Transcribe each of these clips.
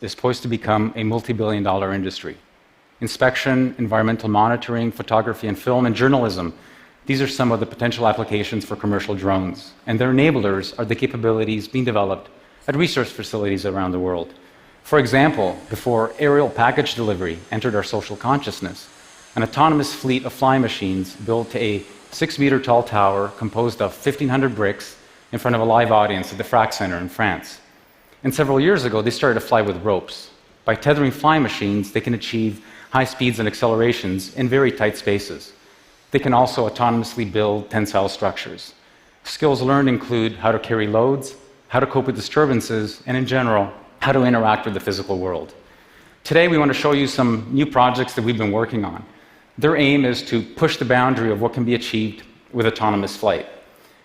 is poised to become a multi-billion-dollar industry. Inspection, environmental monitoring, photography and film, and journalism, these are some of the potential applications for commercial drones, and their enablers are the capabilities being developed at research facilities around the world. For example, before aerial package delivery entered our social consciousness, an autonomous fleet of flying machines built a 6-meter-tall tower composed of 1,500 bricks in front of a live audience at the Frac Center in France. And several years ago, they started to fly with ropes. By tethering flying machines, they can achieve high speeds and accelerations in very tight spaces. They can also autonomously build tensile structures. Skills learned include how to carry loads, how to cope with disturbances, and in general, how to interact with the physical world. Today, we want to show you some new projects that we've been working on. Their aim is to push the boundary of what can be achieved with autonomous flight.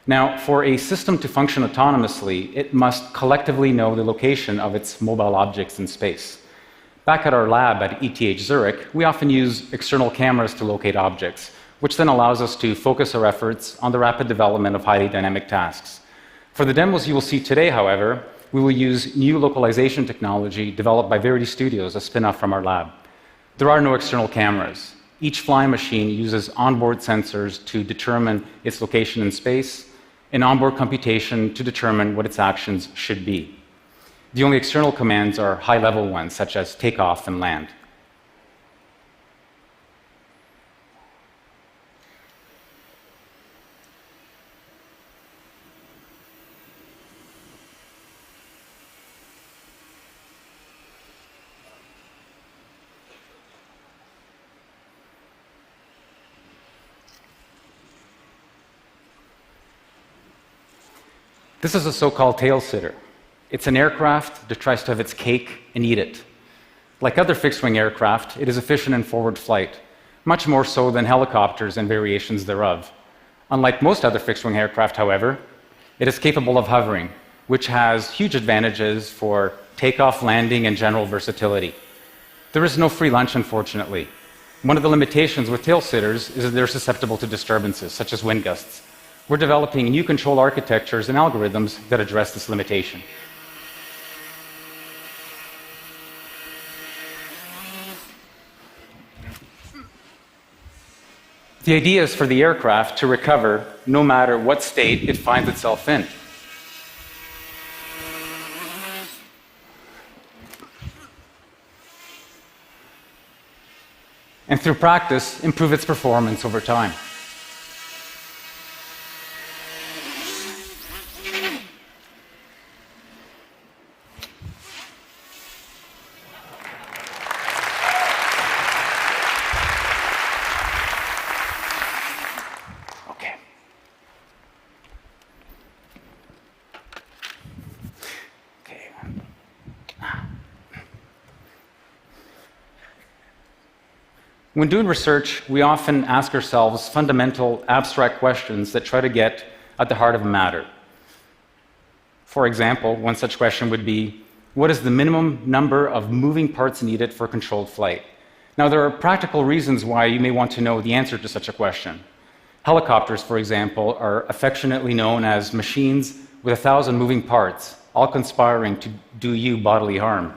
Now, for a system to function autonomously, it must collectively know the location of its mobile objects in space. Back at our lab at ETH Zurich, we often use external cameras to locate objects, which then allows us to focus our efforts on the rapid development of highly dynamic tasks. For the demos you will see today, however, we will use new localization technology developed by Verity Studios, a spin-off from our lab. There are no external cameras. Each flying machine uses onboard sensors to determine its location in space and onboard computation to determine what its actions should be. The only external commands are high-level ones, such as takeoff and land. This is a so-called tail sitter. It's an aircraft that tries to have its cake and eat it. Like other fixed-wing aircraft, it is efficient in forward flight, much more so than helicopters and variations thereof. Unlike most other fixed-wing aircraft, however, it is capable of hovering, which has huge advantages for takeoff, landing, and general versatility. There is no free lunch, unfortunately. One of the limitations with tail sitters is that they're susceptible to disturbances, such as wind gusts. We're developing new control architectures and algorithms that address this limitation. The idea is for the aircraft to recover no matter what state it finds itself in. And through practice, improve its performance over time. When doing research, we often ask ourselves fundamental, abstract questions that try to get at the heart of a matter. For example, one such question would be, what is the minimum number of moving parts needed for controlled flight? Now, there are practical reasons why you may want to know the answer to such a question. Helicopters, for example, are affectionately known as machines with 1,000 moving parts, all conspiring to do you bodily harm.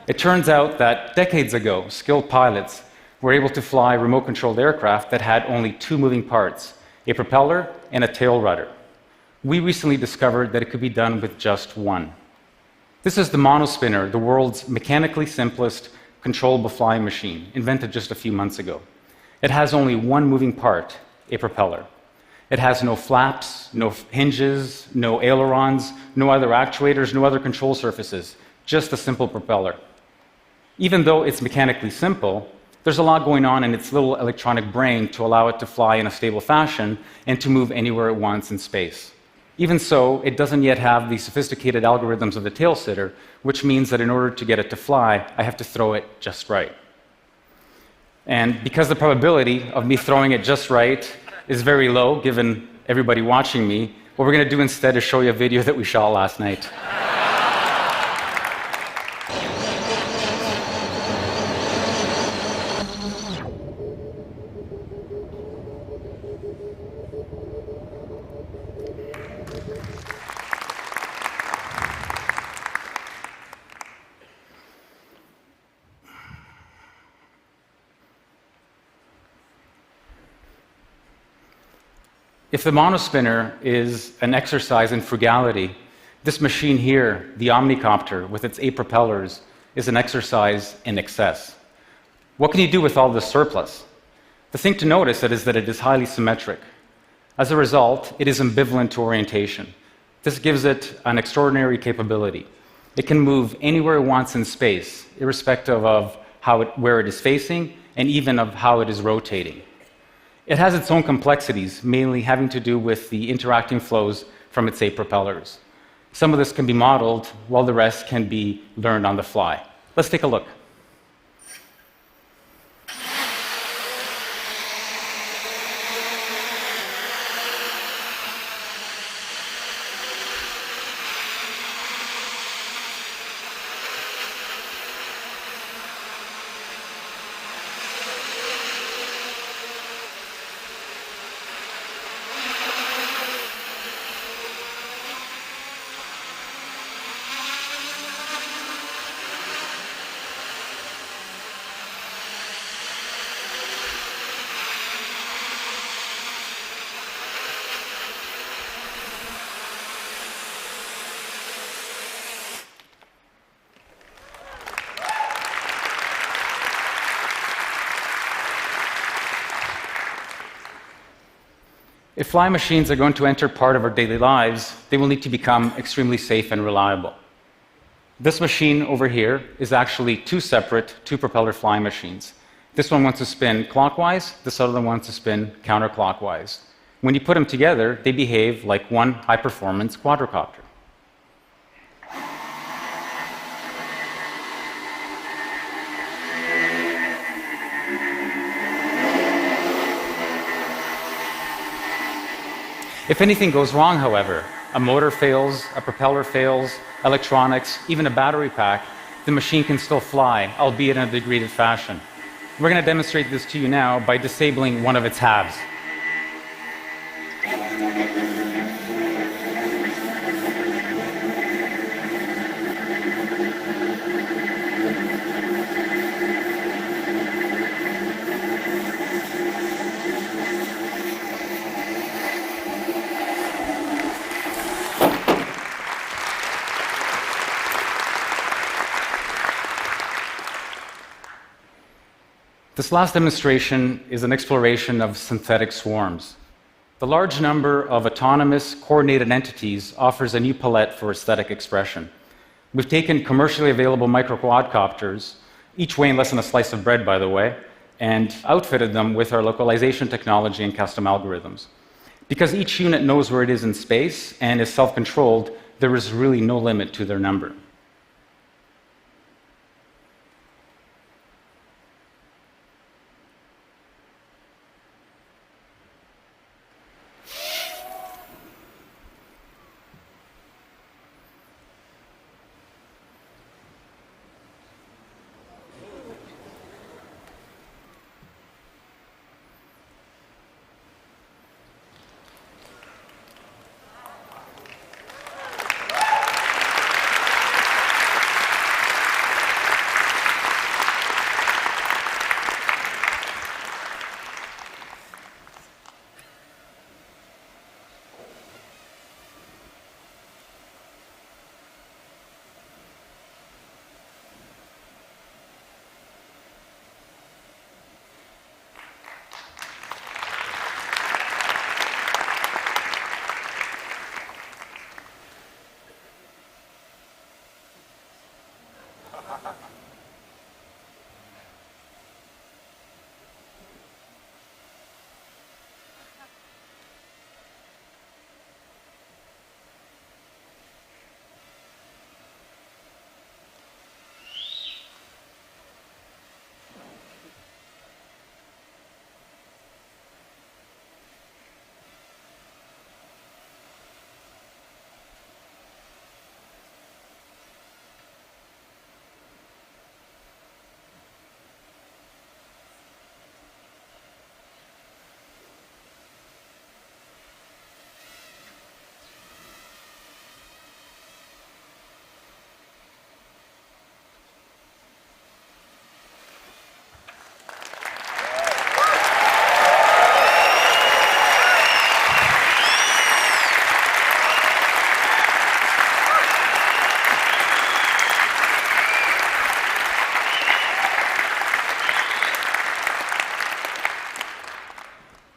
It turns out that decades ago, skilled pilots were able to fly remote-controlled aircraft that had only 2 moving parts, a propeller and a tail rudder. We recently discovered that it could be done with just one. This is the monospinner, the world's mechanically simplest controllable flying machine, invented just a few months ago. It has only one moving part, a propeller. It has no flaps, no hinges, no ailerons, no other actuators, no other control surfaces, just a simple propeller. Even though it's mechanically simple, there's a lot going on in its little electronic brain to allow it to fly in a stable fashion and to move anywhere it wants in space. Even so, it doesn't yet have the sophisticated algorithms of the tail sitter, which means that in order to get it to fly, I have to throw it just right. And because the probability of me throwing it just right is very low, given everybody watching me, what we're going to do instead is show you a video that we shot last night. If the monospinner is an exercise in frugality, this machine here, the omnicopter with its 8 propellers, is an exercise in excess. What can you do with all this surplus? The thing to notice is that it is highly symmetric. As a result, it is ambivalent to orientation. This gives it an extraordinary capability. It can move anywhere it wants in space, irrespective of where it is facing and even of how it is rotating. It has its own complexities, mainly having to do with the interacting flows from its 8 propellers. Some of this can be modeled, while the rest can be learned on the fly. Let's take a look. If flying machines are going to enter part of our daily lives, they will need to become extremely safe and reliable. This machine over here is actually 2 separate 2-propeller flying machines. This one wants to spin clockwise, this other one wants to spin counterclockwise. When you put them together, they behave like one high-performance quadricopter. If anything goes wrong, however, a motor fails, a propeller fails, electronics, even a battery pack, the machine can still fly, albeit in a degraded fashion. We're going to demonstrate this to you now by disabling one of its halves. This last demonstration is an exploration of synthetic swarms. The large number of autonomous, coordinated entities offers a new palette for aesthetic expression. We've taken commercially available micro-quadcopters, each weighing less than a slice of bread, by the way, and outfitted them with our localization technology and custom algorithms. Because each unit knows where it is in space and is self-controlled, there is really no limit to their number.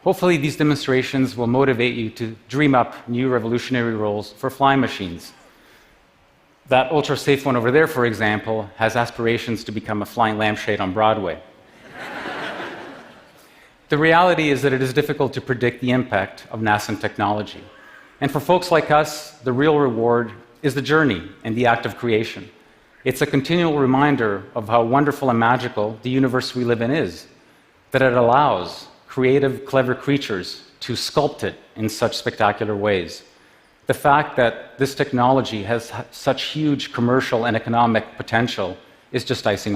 Hopefully, these demonstrations will motivate you to dream up new revolutionary roles for flying machines. That ultra-safe one over there, for example, has aspirations to become a flying lampshade on Broadway. The reality is that it is difficult to predict the impact of nascent technology. And for folks like us, the real reward is the journey and the act of creation. It's a continual reminder of how wonderful and magical the universe we live in is, that it allows creative, clever creatures to sculpt it in such spectacular ways. The fact that this technology has such huge commercial and economic potential is just icing on